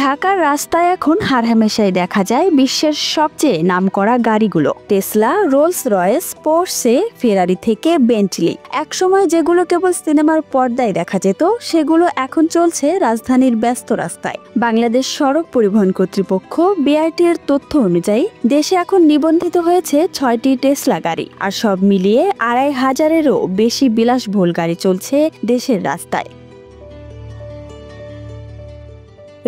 ঢাকার রাস্তায় এখন হারহামেশাই দেখা যায় বিশ্বের সবচেয়ে নামকরা গাড়িগুলো। টেসলা, রোলস রয়েস, পোর্শে, ফেরারি থেকে বেন্টলি। একসময় যেগুলো কেবল সিনেমার পর্দায় দেখা যেত, সেগুলো এখন চলছে রাজধানীর ব্যস্ত রাস্তায়। বাংলাদেশ সড়ক পরিবহন কর্তৃপক্ষ বিআরটি এর তথ্য অনুযায়ী দেশে এখন নিবন্ধিত হয়েছে 6টি টেসলা গাড়ি, আর সব মিলিয়ে 2500-এরও বেশি বিলাসবহুল গাড়ি চলছে দেশের রাস্তায়।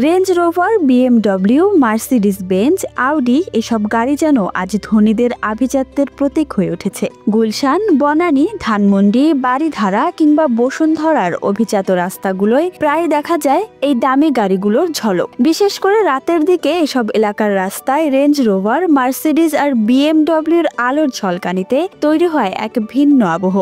Range rover, BMW, Mercedes Benz, Audi এসব গাড়ি যেন আজ ধনীদের আভিজাত্যের প্রতীক হয়ে উঠেছে। গুলশান, বনানী, ধানমন্ডি, বারিধারা কিংবা বসুন্ধরার অভিজাত রাস্তাগুলোয় প্রায় দেখা যায় এই দামি গাড়িগুলোর ঝলক। বিশেষ করে রাতের দিকে এসব এলাকার রাস্তায় রেঞ্জ রোভার, মার্সিডিজ আর বিএমডব্লিউর আলোর ঝলকানিতে তৈরি হয় এক ভিন্ন আবহ।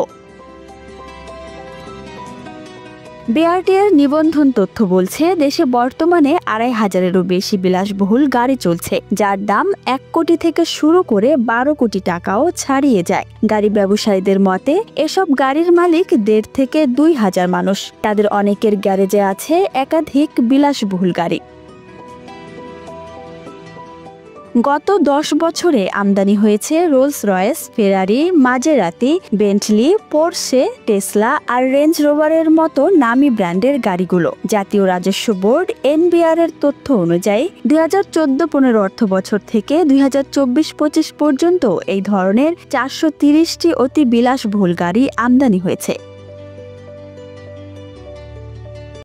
বিআরটি এর নিবন্ধন তথ্য বলছে, দেশে বর্তমানে 2500-এরও বেশি বিলাসবহুল গাড়ি চলছে, যার দাম 1 কোটি থেকে শুরু করে 12 কোটি টাকাও ছাড়িয়ে যায়। গাড়ি ব্যবসায়ীদের মতে এসব গাড়ির মালিক 1.5 থেকে 2 হাজার মানুষ। তাদের অনেকের গ্যারেজে আছে একাধিক বিলাসবহুল গাড়ি। গত 10 বছরে আমদানি হয়েছে রোলস রয়েস, ফেরারি, মাজেরাতি, বেন্টলি, পোর্শে, টেসলা আর রেঞ্জ রোভারের মতো নামি ব্র্যান্ডের গাড়িগুলো। জাতীয় রাজস্ব বোর্ড এনবিআর এর তথ্য অনুযায়ী 2014-15 অর্থ বছর থেকে 2024-25 পর্যন্ত এই ধরনের 430টি অতি বিলাসবহুল গাড়ি আমদানি হয়েছে।